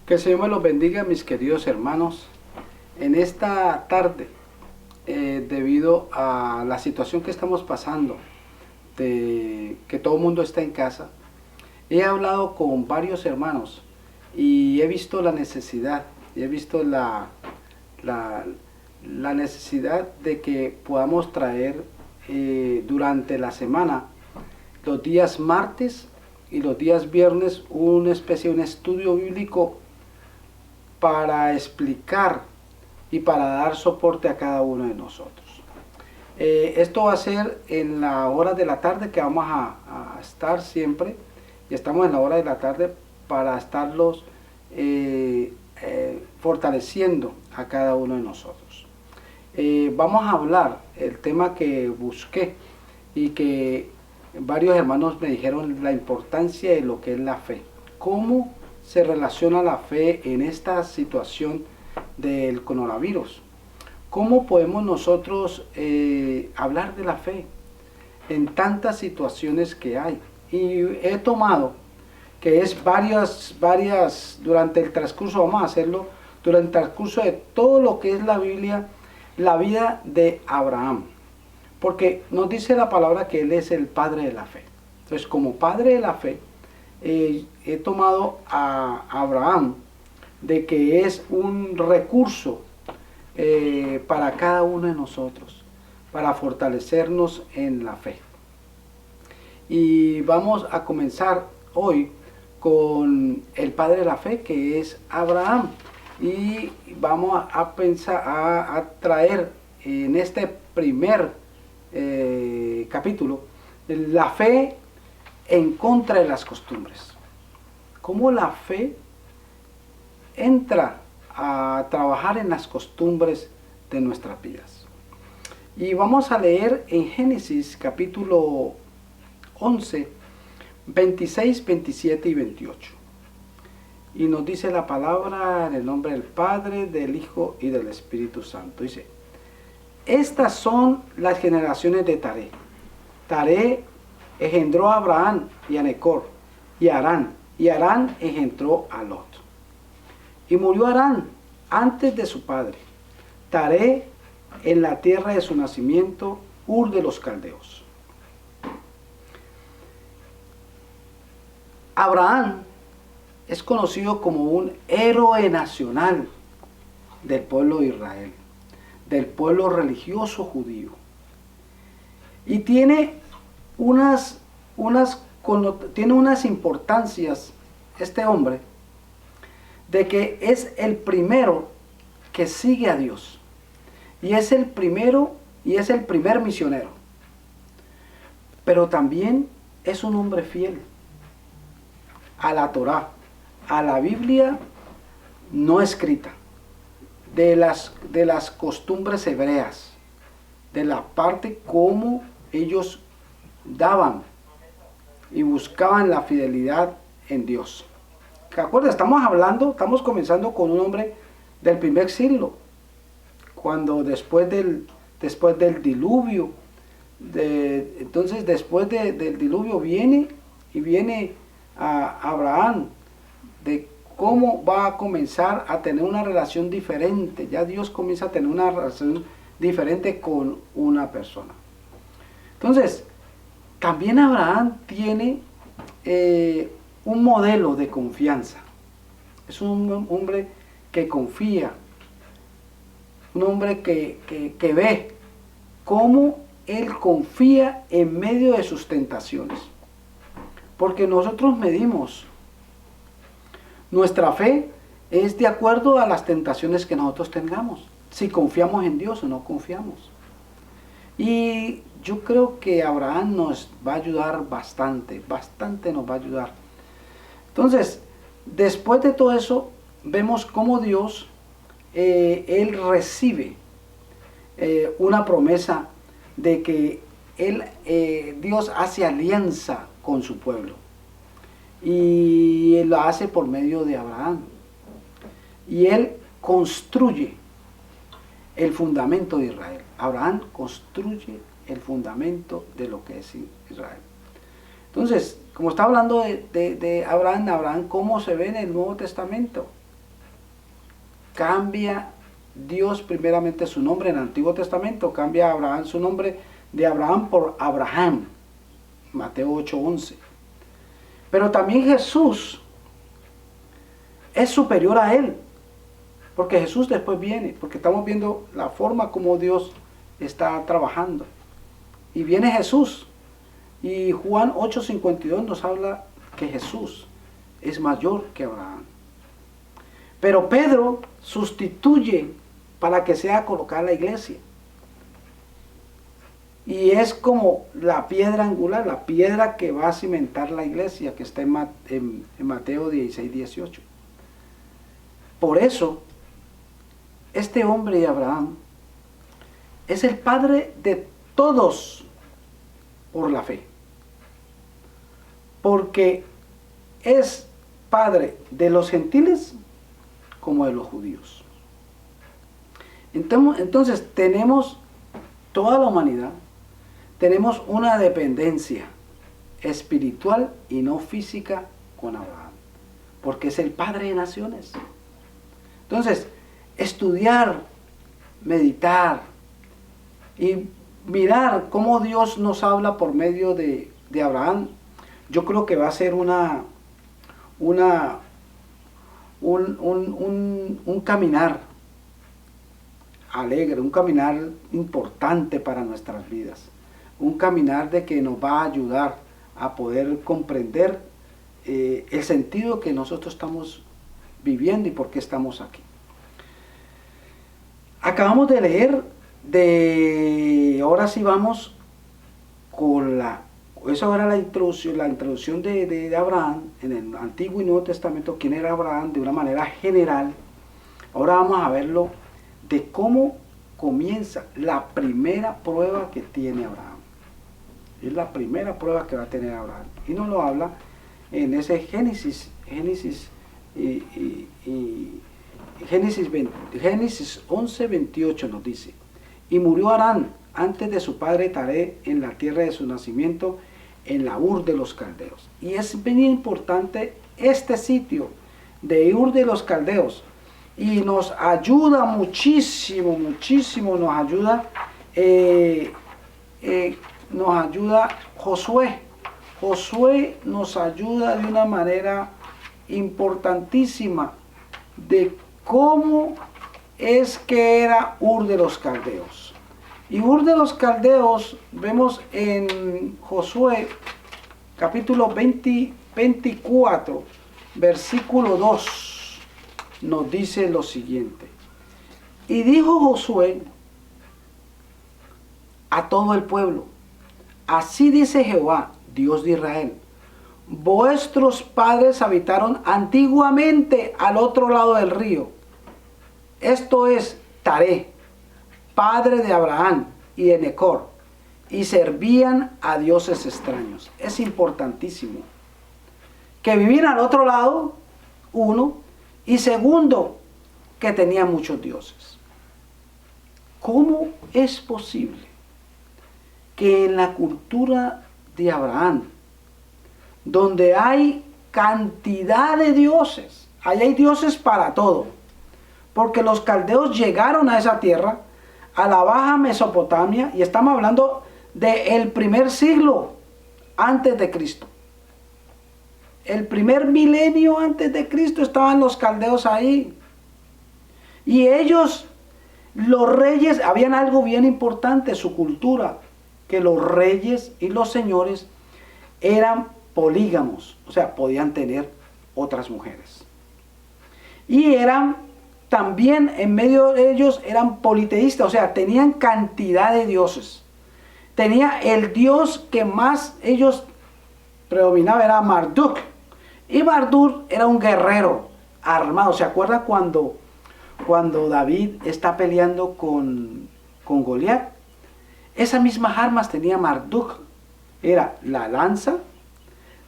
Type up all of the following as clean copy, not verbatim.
Que el Señor me los bendiga, mis queridos hermanos. En esta tarde, debido a la situación que estamos pasando, de que todo el mundo está en casa, he hablado con varios hermanos y he visto la necesidad, y he visto la necesidad de que podamos traer durante la semana, los días martes y los días viernes, una especie de un estudio bíblico para explicar y para dar soporte a cada uno de nosotros. Esto va a ser en la hora de la tarde que vamos a estar siempre, y estamos en la hora de la tarde para estarlos fortaleciendo a cada uno de nosotros. Vamos a hablar el tema que busqué y que varios hermanos me dijeron, la importancia de lo que es la fe. ¿Cómo se relaciona la fe en esta situación del coronavirus? ¿Cómo podemos nosotros hablar de la fe en tantas situaciones que hay? Y he tomado, que es varias, durante el transcurso, vamos a hacerlo, durante el transcurso de todo lo que es la Biblia, la vida de Abraham. Porque nos dice la palabra que él es el padre de la fe. Entonces, como padre de la fe, he tomado a Abraham de que es un recurso para cada uno de nosotros, para fortalecernos en la fe. Y vamos a comenzar hoy con el padre de la fe, que es Abraham. Y vamos a pensar, a traer en este primer capítulo la fe en contra de las costumbres. Cómo la fe entra a trabajar en las costumbres de nuestras vidas. Y vamos a leer en Génesis capítulo 11, 26, 27 y 28. Y nos dice la palabra en el nombre del Padre, del Hijo y del Espíritu Santo. Dice: estas son las generaciones de Taré. Taré engendró a Abraham y a Necor y a Harán, y Harán engendró a Lot. Y murió Harán antes de su padre, Taré, en la tierra de su nacimiento, Ur de los Caldeos. Abraham es conocido como un héroe nacional del pueblo de Israel, del pueblo religioso judío. Y tiene unas importancias este hombre, de que es el primero que sigue a Dios, y es el primero y es el primer misionero, pero también es un hombre fiel a la Torá, a la Biblia no escrita, de las costumbres hebreas, de la parte como ellos daban y buscaban la fidelidad en Dios. ¿Te acuerdas? Estamos comenzando con un hombre del primer siglo, cuando después del diluvio, entonces después del diluvio viene a Abraham, de cómo va a comenzar a tener una relación diferente. Ya Dios comienza a tener una relación diferente con una persona. Entonces, también Abraham tiene un modelo de confianza. Es un hombre que confía, un hombre que ve cómo él confía en medio de sus tentaciones. Porque nosotros medimos nuestra fe es de acuerdo a las tentaciones que nosotros tengamos, si confiamos en Dios o no confiamos. Y yo creo que Abraham nos va a ayudar bastante nos va a ayudar. Entonces, después de todo eso, vemos cómo Dios, él recibe una promesa de que Dios hace alianza con su pueblo. Y él lo hace por medio de Abraham. Y él construye el fundamento de Israel. Abraham construye el fundamento de lo que es Israel. Entonces, como está hablando de Abraham, ¿cómo se ve en el Nuevo Testamento? cambia Dios primeramente su nombre en el Antiguo Testamento, cambia a Abraham su nombre de Abraham por Abraham, Mateo 8:11. Pero también Jesús es superior a él, porque Jesús después viene, porque estamos viendo la forma como Dios está trabajando. Y viene Jesús, y Juan 8:52 nos habla que Jesús es mayor que Abraham. Pero Pedro sustituye para que sea colocada la iglesia. Y es como la piedra angular, la piedra que va a cimentar la iglesia, que está en Mateo 16:18. Por eso, este hombre de Abraham es el padre de todos por la fe. Porque es padre de los gentiles como de los judíos. Entonces tenemos toda la humanidad, tenemos una dependencia espiritual y no física con Abraham, porque es el padre de naciones. Entonces, estudiar, meditar y mirar cómo Dios nos habla por medio de Abraham, yo creo que va a ser un caminar alegre, un caminar importante para nuestras vidas, un caminar de que nos va a ayudar a poder comprender el sentido que nosotros estamos viviendo y por qué estamos aquí. Acabamos de leer ahora sí vamos con eso era la introducción de Abraham en el Antiguo y Nuevo Testamento, quién era Abraham de una manera general. Ahora vamos a verlo de cómo comienza la primera prueba que tiene Abraham. Es la primera prueba que va a tener Abraham. Y nos lo habla en ese Génesis 11:28 nos dice: y murió Harán antes de su padre Taré en la tierra de su nacimiento, en la Ur de los Caldeos. Y es bien importante este sitio de Ur de los Caldeos. Y nos ayuda muchísimo, nos ayuda Josué. Josué nos ayuda de una manera importantísima de cómo es que era Ur de los Caldeos. Y Ur de los Caldeos vemos en Josué capítulo 24, versículo 2. Nos dice lo siguiente: y dijo Josué a todo el pueblo: así dice Jehová, Dios de Israel, vuestros padres habitaron antiguamente al otro lado del río, esto es Taré, padre de Abraham y de Necor, y servían a dioses extraños. Es importantísimo que vivían al otro lado, uno, y segundo, que tenían muchos dioses. ¿Cómo es posible que en la cultura de Abraham, donde hay cantidad de dioses, ahí hay dioses para todo? Porque los caldeos llegaron a esa tierra, a la Baja Mesopotamia, y estamos hablando del primer siglo antes de Cristo. El primer milenio antes de Cristo estaban los caldeos ahí. Y ellos, los reyes, habían algo bien importante, su cultura, que los reyes y los señores eran polígamos, o sea, podían tener otras mujeres. Y eran también, en medio de ellos, eran politeístas, o sea, tenían cantidad de dioses. Tenía el dios que más ellos predominaba, era Marduk. Y Marduk era un guerrero armado. ¿Se acuerda cuando David está peleando con Goliat? Esas mismas armas tenía Marduk. Era la lanza,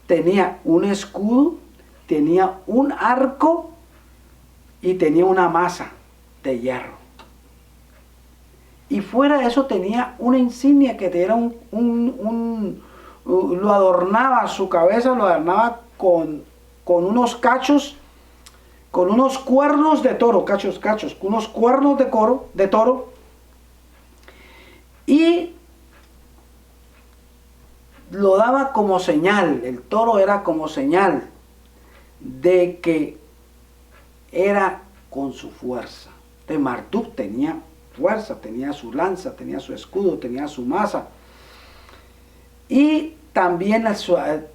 tenía un escudo, tenía un arco y tenía una maza de hierro. Y fuera de eso tenía una insignia que era lo adornaba, su cabeza lo adornaba con unos cachos con unos cuernos de toro, cachos, unos cuernos de toro, y lo daba como señal, el toro era como señal de que era con su fuerza. De Marduk tenía fuerza, tenía su lanza, tenía su escudo, tenía su maza, y también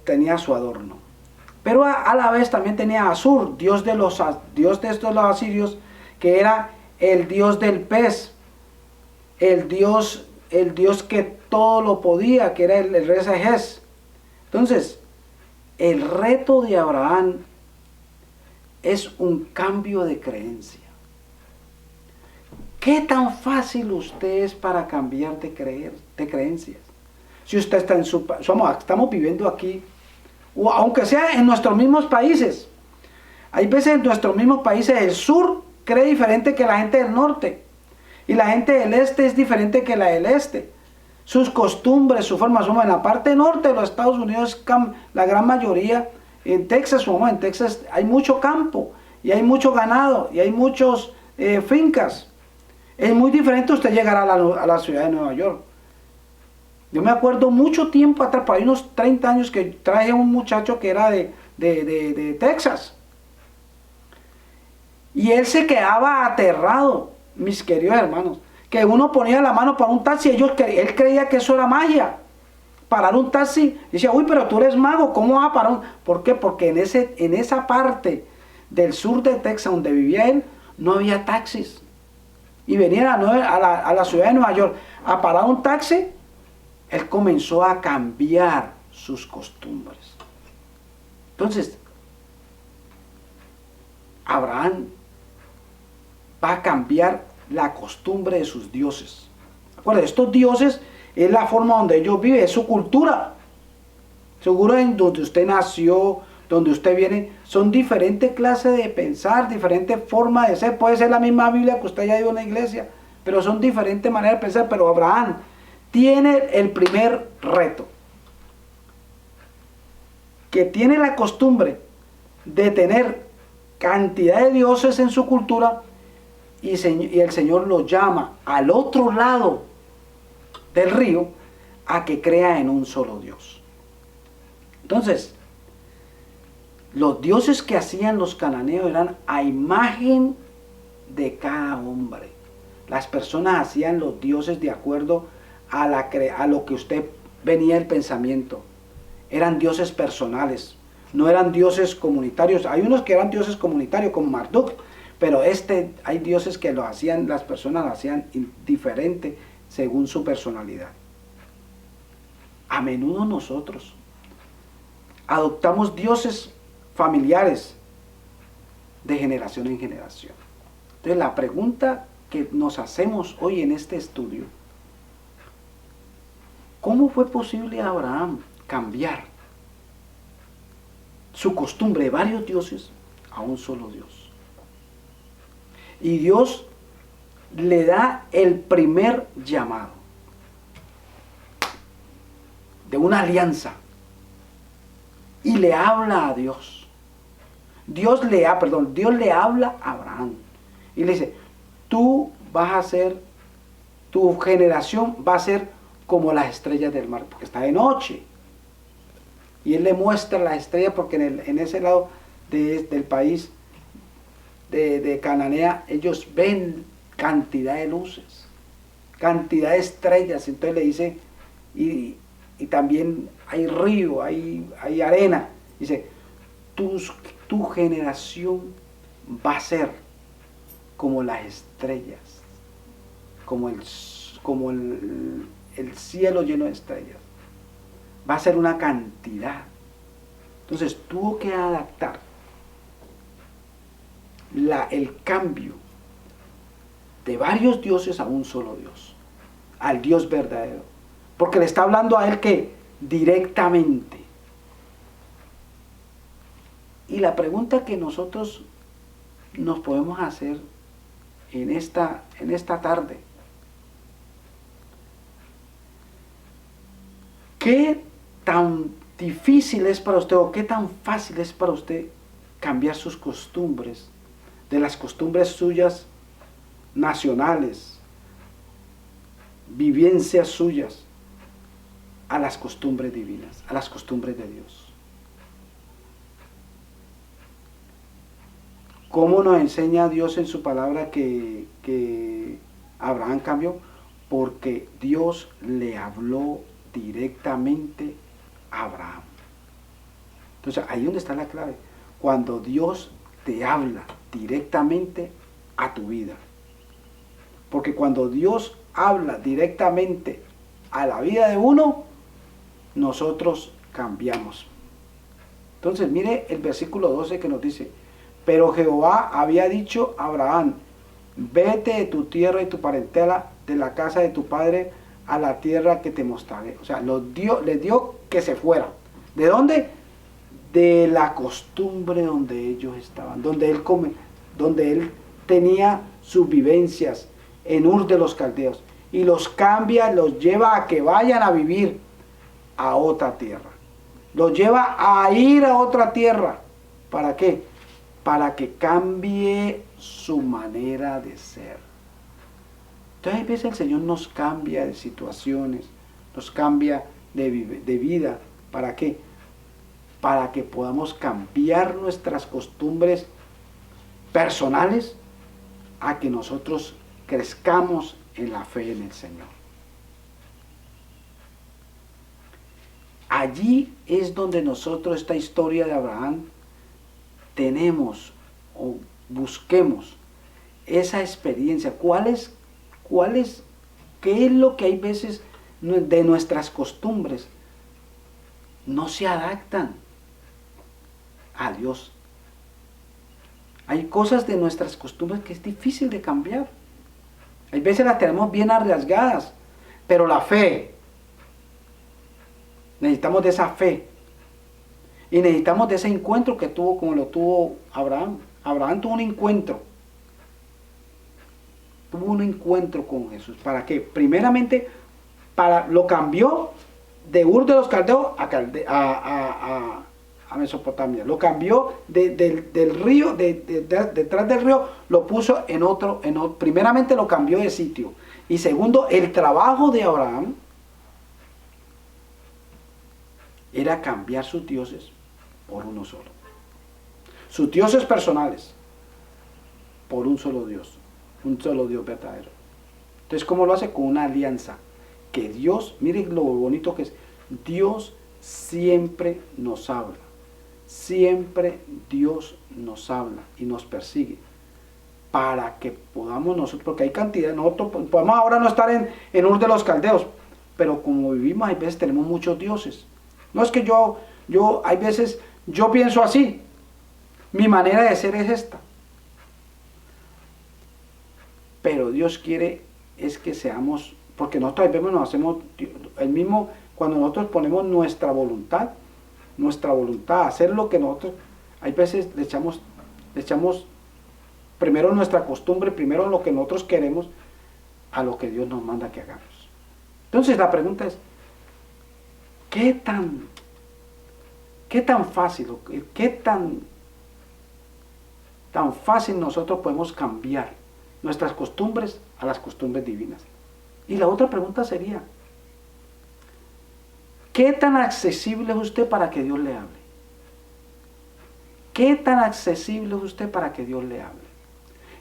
tenía su adorno. Pero a la vez también tenía a Asur, dios de los asirios, que era el dios del pez, el dios que todo lo podía, que era el rey Ges. Entonces, el reto de Abraham es un cambio de creencia. ¿Qué tan fácil usted es para cambiar de creencias? Si usted está estamos viviendo aquí, o aunque sea en nuestros mismos países. Hay veces en nuestros mismos países el sur cree diferente que la gente del norte. Y la gente del este es diferente que la del este. Sus costumbres, su forma, en la parte norte de los Estados Unidos, la gran mayoría, en Texas hay mucho campo, y hay mucho ganado, y hay muchas fincas. Es muy diferente usted llegar a la ciudad de Nueva York. Yo me acuerdo mucho tiempo atrás, por ahí unos 30 años, que traje a un muchacho que era de Texas. Y él se quedaba aterrado, mis queridos hermanos, que uno ponía la mano para un taxi, él creía que eso era magia. Parar un taxi, decía, uy, pero tú eres mago, ¿cómo vas a parar un...? ¿Por qué? Porque en esa parte del sur de Texas donde vivía él, no había taxis. Y venía a la ciudad de Nueva York a parar un taxi, él comenzó a cambiar sus costumbres. Entonces, Abraham va a cambiar la costumbre de sus dioses. Acuérdense, estos dioses es la forma donde ellos viven, es su cultura. Seguro en donde usted nació, donde usted viene, son diferentes clases de pensar, diferentes formas de ser. Puede ser la misma Biblia que usted haya ido a una iglesia, pero son diferentes maneras de pensar. Pero Abraham tiene el primer reto, que tiene la costumbre de tener cantidad de dioses en su cultura, y el Señor lo llama al otro lado del río a que crea en un solo Dios. Entonces, los dioses que hacían los cananeos eran a imagen de cada hombre. Las personas hacían los dioses de acuerdo a lo que usted venía el pensamiento. Eran dioses personales, no eran dioses comunitarios. Hay unos que eran dioses comunitarios, como Marduk, pero hay dioses que las personas lo hacían diferente según su personalidad. A menudo nosotros adoptamos dioses familiares de generación en generación. Entonces la pregunta que nos hacemos hoy en este estudio: ¿cómo fue posible a Abraham cambiar su costumbre de varios dioses a un solo Dios? Y Dios le da el primer llamado de una alianza y le habla a Dios. Dios le habla a Abraham y le dice: tu generación va a ser como las estrellas del mar, porque está de noche. Y él le muestra las estrellas, porque en ese lado del país de Cananea, ellos ven cantidad de luces, cantidad de estrellas. Entonces le dice, y también hay río, hay arena. Dice, tu generación va a ser como las estrellas, como el cielo lleno de estrellas. Va a ser una cantidad. Entonces tuvo que adaptar el cambio de varios dioses a un solo Dios, al Dios verdadero, porque le está hablando a él que directamente. Y la pregunta que nosotros nos podemos hacer en esta tarde: ¿qué tan difícil es para usted, o qué tan fácil es para usted cambiar sus costumbres de las costumbres suyas nacionales, vivencias suyas, a las costumbres divinas, a las costumbres de Dios. ¿Cómo nos enseña Dios en su palabra que Abraham cambió? Porque Dios le habló directamente a Abraham. Entonces, ahí es donde está la clave. Cuando Dios te habla directamente a tu vida. Porque cuando Dios habla directamente a la vida de uno, nosotros cambiamos. Entonces, mire el versículo 12 que nos dice: pero Jehová había dicho a Abraham: vete de tu tierra y tu parentela, de la casa de tu padre, a la tierra que te mostraré. O sea, les dio que se fueran. ¿De dónde? De la costumbre donde ellos estaban, donde él tenía sus vivencias en Ur de los Caldeos, y los cambia, los lleva a que vayan a vivir a otra tierra. Los lleva a ir a otra tierra. ¿Para qué? Para que cambie su manera de ser. Entonces, a veces el Señor nos cambia de situaciones, nos cambia de vida. ¿Para qué? Para que podamos cambiar nuestras costumbres personales, a que nosotros crezcamos en la fe en el Señor. Allí es donde nosotros, esta historia de Abraham, tenemos o busquemos esa experiencia. ¿Qué es lo que hay veces de nuestras costumbres no se adaptan a Dios? Hay cosas de nuestras costumbres que es difícil de cambiar. Hay veces las tenemos bien arriesgadas, pero la fe, necesitamos de esa fe. Y necesitamos de ese encuentro que tuvo, como lo tuvo Abraham. Abraham tuvo un encuentro. Tuvo un encuentro con Jesús. ¿Para qué? Primeramente, lo cambió de Ur de los Caldeos a Mesopotamia. Lo cambió del río, detrás del río, lo puso en otro. Primeramente lo cambió de sitio. Y segundo, el trabajo de Abraham era cambiar sus dioses por uno solo. Sus dioses personales por un solo Dios verdadero. Entonces, ¿cómo lo hace? Con una alianza. Que Dios, miren lo bonito que es, Dios siempre nos habla. Siempre Dios nos habla y nos persigue. Para que podamos nosotros, porque hay cantidad, nosotros podemos ahora no estar en Ur de los Caldeos, pero como vivimos, hay veces tenemos muchos dioses. No es que yo hay veces, yo pienso así, mi manera de ser es esta. Pero Dios quiere es que seamos, porque nosotros veces nos hacemos el mismo, cuando nosotros ponemos nuestra voluntad, hacer lo que nosotros, hay veces le echamos primero nuestra costumbre, primero lo que nosotros queremos, a lo que Dios nos manda que hagamos. Entonces la pregunta es, ¿qué tan fácil, tan fácil nosotros podemos cambiar nuestras costumbres a las costumbres divinas? Y la otra pregunta sería, ¿qué tan accesible es usted para que Dios le hable? ¿Qué tan accesible es usted para que Dios le hable?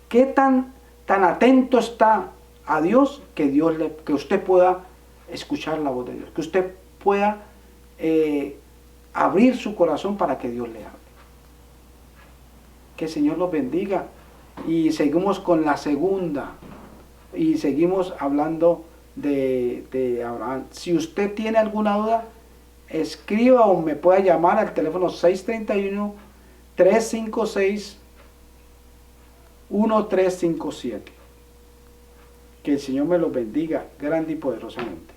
¿Qué tan atento está a Dios que usted pueda escuchar la voz de Dios? Que usted pueda abrir su corazón para que Dios le hable. Que el Señor los bendiga. Y seguimos con la segunda. Y seguimos hablando de Abraham. Si usted tiene alguna duda, escriba o me pueda llamar al teléfono 631-356-1357. Que el Señor me los bendiga grande y poderosamente.